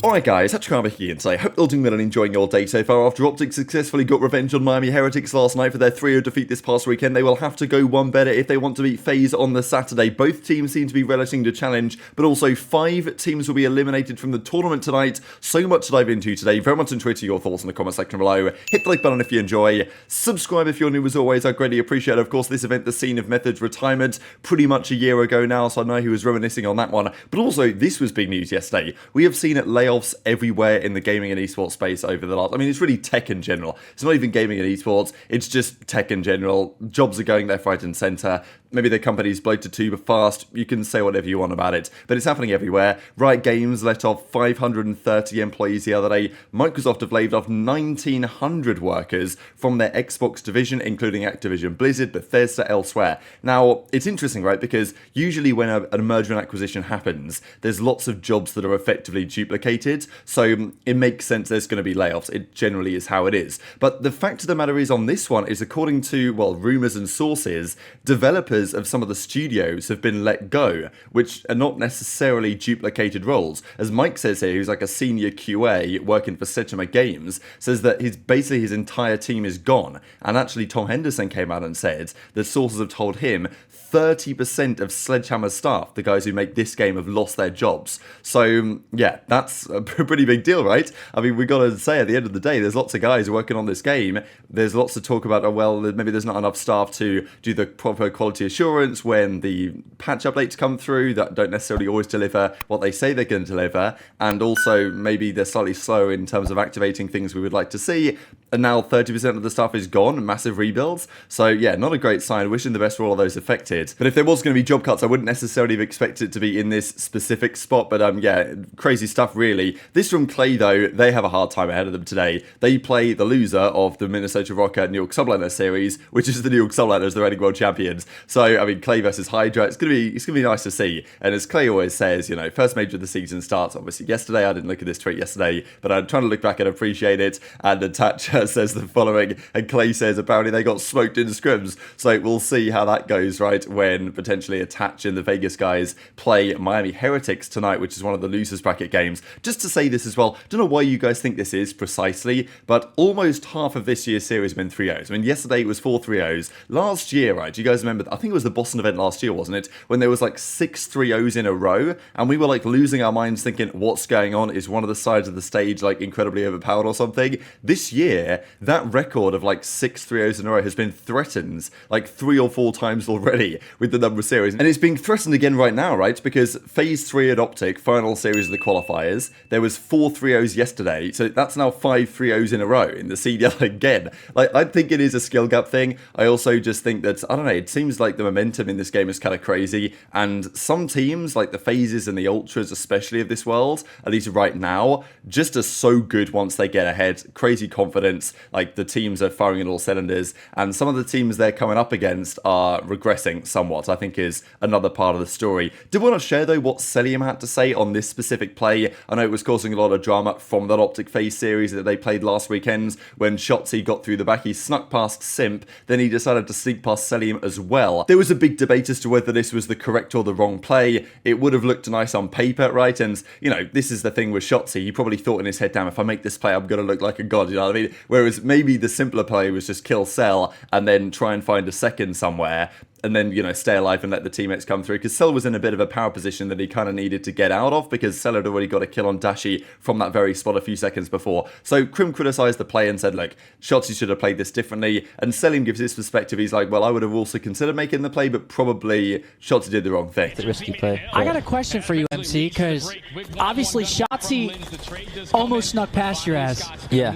Alright guys, HyDra here and I hope you're all doing well and enjoying your day so far. After OpTic successfully got revenge on Miami Heretics last night for their 3-0 defeat this past weekend, they will have to go one better if they want to beat FaZe on the Saturday. Both teams seem to be relishing the challenge, but also 5 teams will be eliminated from the tournament tonight. So much to dive into today. Very much enjoy your thoughts in the comment section below. Hit the like button if you enjoy. Subscribe if you're new as always, I greatly appreciate it. Of course, this event, the scene of MettalZ's retirement, pretty much a year ago now, so I know he was reminiscing on that one. But also, this was big news yesterday. We have seen layoffs everywhere in the gaming and esports space over the last... I mean, it's really tech in general. It's not even gaming and esports. It's just tech in general. Jobs are going left, right, and center. Maybe the company's bloated too fast. You can say whatever you want about it, but it's happening everywhere. Riot Games let off 530 employees the other day. Microsoft have laid off 1,900 workers from their Xbox division, including Activision Blizzard, Bethesda, elsewhere. Now, it's interesting, right? Because usually when a merger and acquisition happens, there's lots of jobs that are effectively duplicated. So it makes sense there's going to be layoffs. It generally is how it is. But the fact of the matter is on this one is, according to, well, rumors and sources, developers of some of the studios have been let go, which are not necessarily duplicated roles. As Mike says here, who's like a senior QA working for Sledgehammer Games, says that basically his entire team is gone. And actually Tom Henderson came out and said that sources have told him 30% of Sledgehammer staff, the guys who make this game, have lost their jobs. So yeah, that's a pretty big deal, right? I mean, we got to say at the end of the day, there's lots of guys working on this game. There's lots to talk about, oh, well, maybe there's not enough staff to do the proper quality assurance when the patch updates come through that don't necessarily always deliver what they say they're going to deliver. And also maybe they're slightly slow in terms of activating things we would like to see. And now 30% of the staff is gone, massive rebuilds. So yeah, not a great sign. Wishing the best for all of those affected. But if there was going to be job cuts, I wouldn't necessarily have expected it to be in this specific spot. But yeah, crazy stuff really. This from Clay though, they have a hard time ahead of them today. They play the loser of the Minnesota Rocket New York Subliners series, which is the New York Subliners, the reigning world champions. So I mean, Clay versus HyDra, it's gonna be nice to see. And as Clay always says, you know, first major of the season starts obviously yesterday. I didn't look at this tweet yesterday, but I'm trying to look back and appreciate it. And Attach says the following, and Clay says apparently they got smoked in scrims. So we'll see how that goes, right, when potentially Attach and the Vegas guys play Miami Heretics tonight, which is one of the losers bracket games. Just to say this as well, don't know why you guys think this is precisely, but almost half of this year's series has been 3-0s. I mean, yesterday it was 4 3-0s. Last year, right, do you guys remember, I think it was the Boston event last year, wasn't it, when there was like 6 3-0s in a row, and we were like losing our minds thinking, what's going on? Is one of the sides of the stage like incredibly overpowered or something? This year, that record of like 6 3-0s in a row has been threatened like 3 or 4 times already with the number of series. And it's being threatened again right now, right? Because Phase 3 at OpTic, final series of the qualifiers, there was 4 3-0s yesterday, so that's now 5 3-0s in a row in the CDL again. Like, I think it is a skill gap thing. I also just think that, I don't know, it seems like the momentum in this game is kind of crazy, and some teams, like the Phases and the Ultras especially of this world, at least right now, just are so good once they get ahead. Crazy confidence, like the teams are firing in all cylinders, and some of the teams they're coming up against are regressing somewhat, I think is another part of the story. Did want to share though what Cellium had to say on this specific play. I know it was causing a lot of drama from that OpTic FaZe series that they played last weekend when Shotzzy got through the back. He snuck past Simp, then he decided to sneak past Cellium as well. There was a big debate as to whether this was the correct or the wrong play. It would have looked nice on paper, right? And, you know, this is the thing with Shotzzy. He probably thought in his head, damn, if I make this play, I'm going to look like a god, you know what I mean? Whereas maybe the simpler play was just kill Cell and then try and find a second somewhere, and then, you know, stay alive and let the teammates come through. Because Cell was in a bit of a power position that he kind of needed to get out of, because Cell had already got a kill on Dashy from that very spot a few seconds before. So Crim criticised the play and said, look, Shotzzy should have played this differently. And Cellium gives his perspective. He's like, well, I would have also considered making the play, but probably Shotzzy did the wrong thing. It's a risky play. I got a question for you, MC, because obviously Shotzzy almost snuck past your ass. Yeah.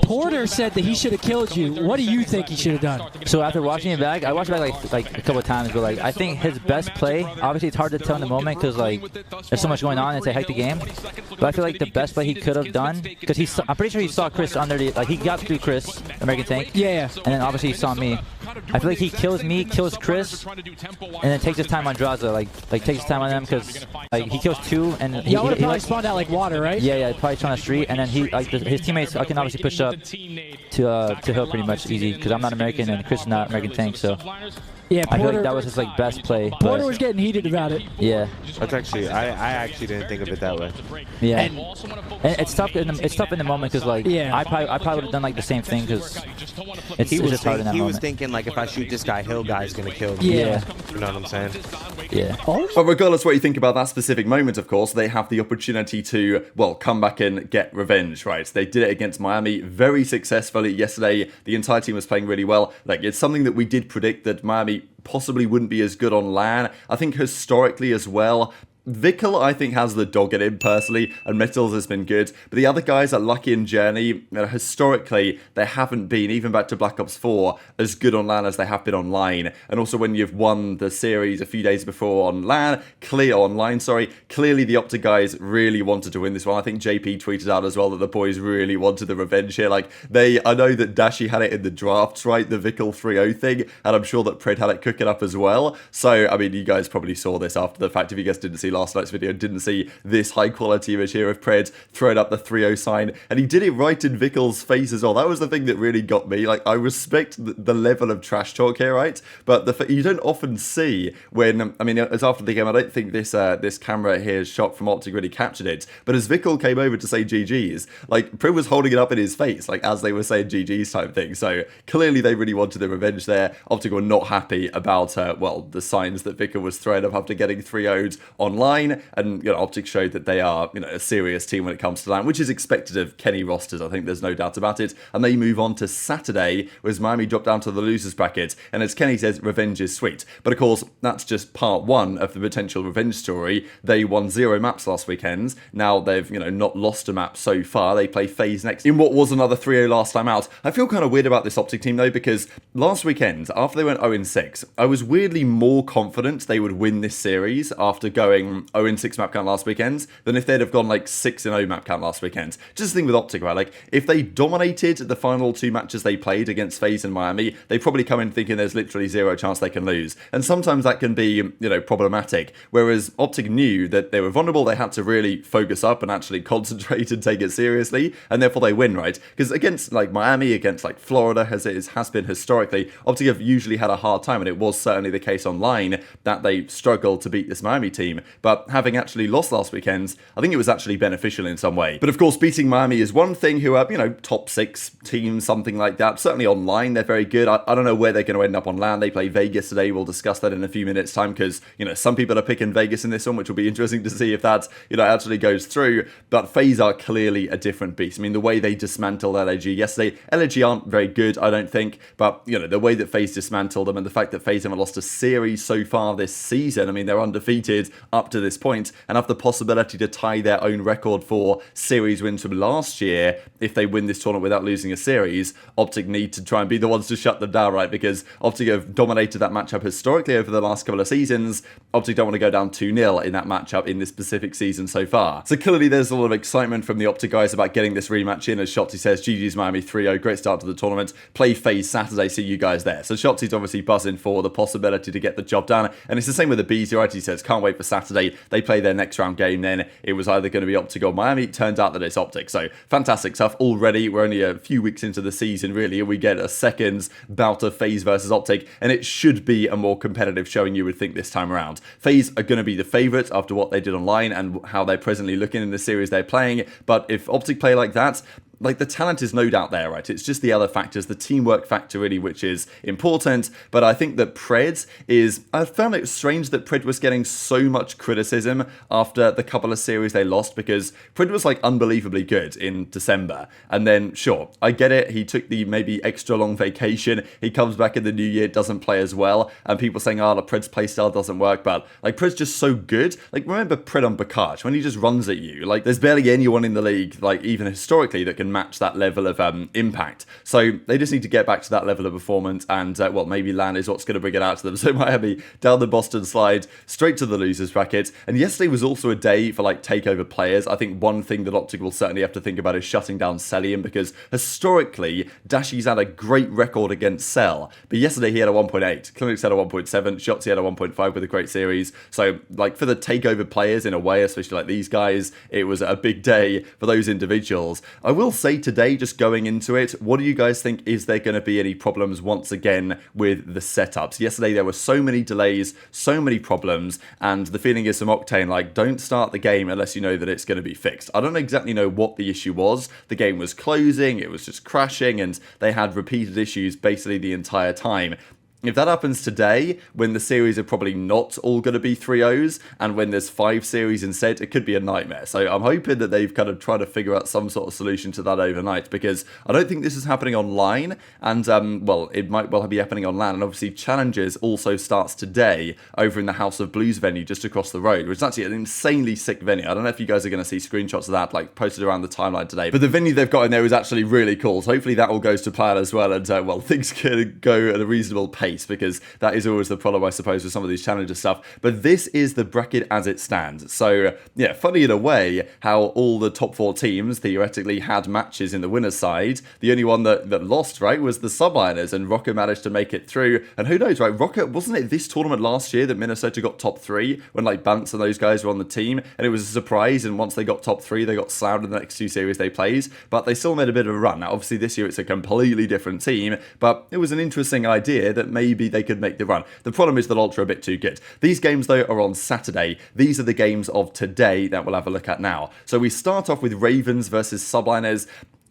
Porter said that he should have killed you. What do you think he should have done? So after watching it back, I watched it back like a couple of times, but like I think his best play, obviously it's hard to tell in the moment because like there's so much going on, it's a hectic game. But I feel like the best play he could have done, because I'm pretty sure he saw Chris under the, like he got through Chris, American Tank. Yeah. And then obviously he saw me. I feel like he kills me, kills Chris, and then takes his time on Drazah. Like takes his time on them because like he kills 2 and he would have probably like, spawned out like water, right? Yeah, probably trying to street, and then he like his teammates can obviously push up to hill pretty much easy because I'm not American and Chris is not American tank, so. Yeah, I feel like that was his like best play. Porter was getting heated about it. Yeah. That's actually I actually didn't think of it that way. Yeah. And it's tough in the moment because like I probably would have done like the same thing because it's just hard in that moment. He was thinking like if I shoot this guy, hill guy's gonna kill me. Yeah. You know what I'm saying? Yeah. But regardless of what you think about that specific moment, of course, they have the opportunity to, well, come back and get revenge, right? They did it against Miami very successfully yesterday. The entire team was playing really well. Like, it's something that we did predict that Miami possibly wouldn't be as good on LAN. I think historically as well, Vikul, I think, has the dog in him personally, and MettalZ has been good. But the other guys like Lucky and JurNii, historically, they haven't been, even back to Black Ops 4, as good on LAN as they have been online. And also when you've won the series a few days before on LAN, clearly the OpTic guys really wanted to win this one. I think JP tweeted out as well that the boys really wanted the revenge here. Like, I know that Dashy had it in the drafts, right? The Vikul 3-0 thing, and I'm sure that Pred had it cooking up as well. So, I mean, you guys probably saw this after the fact. If you guys didn't see last night's video, didn't see this high quality image here of Pred throwing up the 3-0 sign, and he did it right in Vikul's face as well. That was the thing that really got me. Like, I respect the level of trash talk here, right? But you don't often see when, I mean, as after the game, I don't think this camera here shot from OpTic really captured it, but as Vikul came over to say GG's, like, Pred was holding it up in his face, like, as they were saying GG's type thing. So clearly they really wanted the revenge there. OpTic were not happy about, well, the signs that Vikul was throwing up after getting 3-0'd online. And, you know, OpTic showed that they are, you know, a serious team when it comes to LAN, which is expected of Kenny rosters. I think there's no doubt about it. And they move on to Saturday, whereas Miami dropped down to the losers bracket. And as Kenny says, revenge is sweet. But of course, that's just part one of the potential revenge story. They won 0 maps last weekend. Now they've, you know, not lost a map so far. They play FaZe next in what was another 3-0 last time out. I feel kind of weird about this OpTic team though, because last weekend, after they went 0-6, I was weirdly more confident they would win this series after going 0-6 map count last weekend than if they'd have gone like 6-0 map count last weekend. Just the thing with OpTic, right? Like, if they dominated the final 2 matches they played against FaZe and Miami, they probably come in thinking there's literally 0 chance they can lose. And sometimes that can be, you know, problematic. Whereas OpTic knew that they were vulnerable, they had to really focus up and actually concentrate and take it seriously, and therefore they win, right? Because against like Miami, against like Florida, as it has been historically, OpTic have usually had a hard time, and it was certainly the case online that they struggled to beat this Miami team. But having actually lost last weekend, I think it was actually beneficial in some way. But of course, beating Miami is one thing, who are, you know, top 6 team, something like that. Certainly online, they're very good. I don't know where they're going to end up on LAN. They play Vegas today. We'll discuss that in a few minutes' time, because, you know, some people are picking Vegas in this one, which will be interesting to see if that, you know, actually goes through. But FaZe are clearly a different beast. I mean, the way they dismantled LHG yesterday, LHG aren't very good, I don't think, but, you know, the way that FaZe dismantled them, and the fact that FaZe haven't lost a series so far this season, I mean, they're undefeated up to this point, and have the possibility to tie their own record for series wins from last year if they win this tournament without losing a series. OpTic need to try and be the ones to shut them down, right? Because OpTic have dominated that matchup historically over the last couple of seasons. OpTic don't want to go down 2-0 in that matchup in this specific season so far. So clearly there's a lot of excitement from the OpTic guys about getting this rematch in. As Shotzzy says, GG's Miami 3-0, great start to the tournament. Play FaZe Saturday, see you guys there. So Shotzzy's obviously buzzing for the possibility to get the job done. And it's the same with aBeZy, right? He says, can't wait for Saturday. They play their next round game then. It was either going to be OpTic or Miami. It turns out that it's OpTic. So fantastic stuff already. We're only a few weeks into the season, really, and we get a second bout of FaZe versus OpTic, and it should be a more competitive showing, you would think, this time around. FaZe are going to be the favourites after what they did online and how they're presently looking in the series they're playing, but if OpTic play like that, like, the talent is no doubt there, right? It's just the other factors, the teamwork factor really, which is important. But I think that Pred is, I found it strange that Pred was getting so much criticism after the couple of series they lost, because Pred was like unbelievably good in December. And then, sure, I get it. He took the maybe extra long vacation. He comes back in the new year, doesn't play as well. And people saying, oh, Pred's playstyle doesn't work. But like, Pred's just so good. Like, remember Pred on Bakach when he just runs at you? Like, there's barely anyone in the league, like even historically, that can can match that level of impact. So they just need to get back to that level of performance, and well, maybe LAN is what's going to bring it out to them. So Miami down the Boston slide, straight to the losers bracket. And yesterday was also a day for like takeover players. I think one thing that OpTic will certainly have to think about is shutting down Cellium, because historically Dashy's had a great record against Cell, but yesterday he had a 1.8, CleanX had a 1.7, Shotzzy had a 1.5 with a great series. So like for the takeover players in a way, especially like these guys, it was a big day for those individuals. I will say today, just going into it, what do you guys think? Is there going to be any problems once again with the setups? Yesterday there were so many delays, so many problems, and the feeling is from Octane, like, don't start the game unless you know that it's going to be fixed. I don't exactly know what the issue was. The game was closing, it was just crashing, and they had repeated issues basically the entire time. If that happens today, when the series are probably not all going to be 3-0s, and when there's 5 series instead, it could be a nightmare. So I'm hoping that they've kind of tried to figure out some sort of solution to that overnight, because I don't think this is happening online, and well, it might well be happening on LAN. And obviously Challenges also starts today over in the House of Blues venue just across the road, which is actually an insanely sick venue. I don't know if you guys are going to see screenshots of that like posted around the timeline today, but the venue they've got in there is actually really cool. So hopefully that all goes to plan as well, and well, things can go at a reasonable pace, because that is always the problem, I suppose, with some of these Challenger stuff. But this is the bracket as it stands. So yeah, funny in a way how all the top 4 teams theoretically had matches in the winner's side. The only one that lost, right, was the Subliners, and Rocket managed to make it through. And who knows, right, Rocket, wasn't it this tournament last year that Minnesota got top 3 when like Bance and those guys were on the team, and it was a surprise, and once they got top 3 they got slammed in the next 2 series they played, but they still made a bit of a run. Now obviously this year it's a completely different team, but it was an interesting idea that maybe they could make the run. The problem is that Ultra are a bit too good. These games though are on Saturday. These are the games of today that we'll have a look at now. So we start off with Ravens versus Subliners.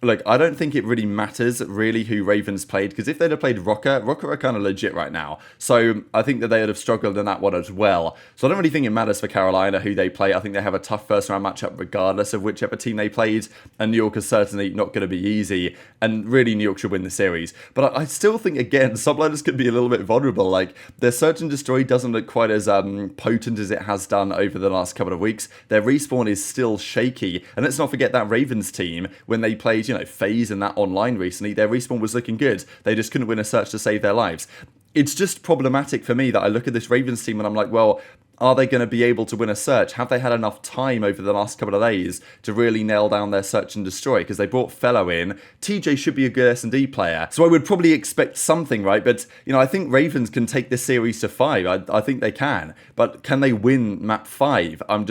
Look, I don't think it really matters really who Ravens played, because if they'd have played Rocket are kind of legit right now. So I think that they would have struggled in that one as well. So I don't really think it matters for Carolina who they play. I think they have a tough first round matchup regardless of whichever team they played, and New York is certainly not going to be easy, and really New York should win the series. But I still think, again, Subliners could be a little bit vulnerable. Like, their Search and Destroy doesn't look quite as potent as it has done over the last couple of weeks. Their respawn is still shaky, and let's not forget that Ravens team, when they played, you know, FaZe and that online recently, their respawn was looking good. They just couldn't win a search to save their lives. It's just problematic for me that I look at this Ravens team and I'm like, well, are they going to be able to win a search? Have they had enough time over the last couple of days to really nail down their search and destroy? Because they brought Fellow in. TJ should be a good S&D player, so I would probably expect something, right? But, you know, I think Ravens can take this series to 5. I think they can. But can they win map 5? I'm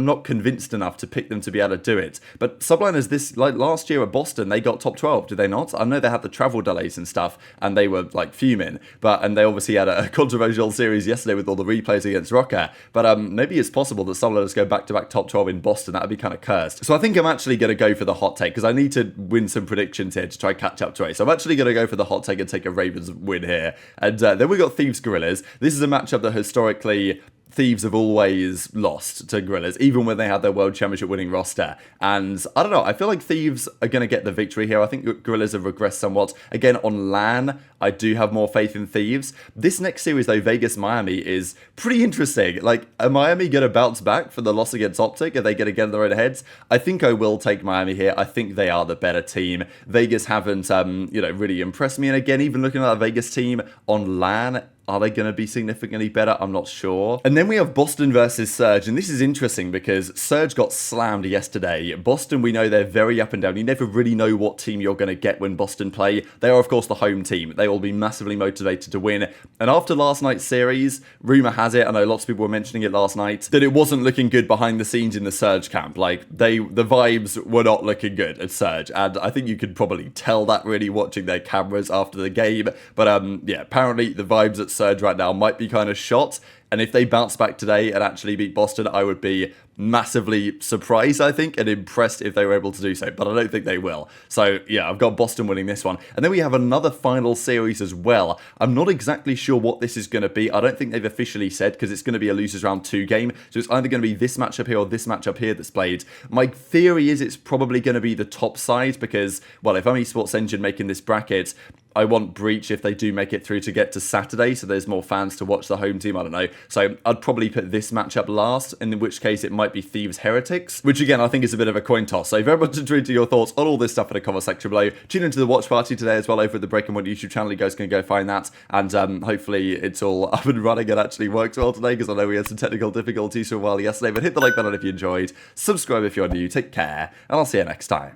not convinced enough to pick them to be able to do it. But Subliners, like last year at Boston, they got top 12, did they not? I know they had the travel delays and stuff, and they were like fuming. And they obviously had a controversial series yesterday with all the replays against Rocker. But maybe it's possible that Subliners go back-to-back top 12 in Boston. That would be kind of cursed. So I think I'm actually going to go for the hot take, because I need to win some predictions here to try and catch up to it. So I'm actually going to go for the hot take and take a Ravens win here. And then we got Thieves Gorillas. This is a matchup that historically Thieves have always lost to Gorillas, even when they had their World Championship winning roster. And I don't know, I feel like Thieves are going to get the victory here. I think Gorillas have regressed somewhat. Again, on LAN, I do have more faith in Thieves. This next series, though, Vegas-Miami, is pretty interesting. Like, are Miami going to bounce back for the loss against OpTic? Are they going to get in their own heads? I think I will take Miami here. I think they are the better team. Vegas haven't, you know, really impressed me. And again, even looking at that Vegas team on LAN, are they going to be significantly better? I'm not sure. And then we have Boston versus Surge. And this is interesting because Surge got slammed yesterday. Boston, we know they're very up and down. You never really know what team you're going to get when Boston play. They are, of course, the home team. They will be massively motivated to win. And after last night's series, rumor has it, I know lots of people were mentioning it last night, that it wasn't looking good behind the scenes in the Surge camp. Like, the vibes were not looking good at Surge. And I think you could probably tell that really watching their cameras after the game. But yeah, apparently the vibes at Surge right now might be kind of shot, and if they bounce back today and actually beat Boston, I would be massively surprised, I think, and impressed if they were able to do so, but I don't think they will. So yeah, I've got Boston winning this one. And then we have another final series as well. I'm not exactly sure what this is going to be. I don't think they've officially said, because it's going to be a losers round 2 game, so it's either going to be this matchup here or this matchup here that's played. My theory is it's probably going to be the top side, because, well, if I'm Esports Engine making this bracket, I want Breach, if they do make it through, to get to Saturday, so there's more fans to watch the home team. I don't know. So I'd probably put this matchup last, in which case it might be Thieves Heretics, which again, I think is a bit of a coin toss. So very much intrigued to your thoughts on all this stuff in the comment section below. Tune into the watch party today as well over at the Breaking One YouTube channel. You guys can go find that, and hopefully it's all up and running and actually works well today, because I know we had some technical difficulties for a while yesterday. But hit the like button if you enjoyed, subscribe if you're new, take care, and I'll see you next time.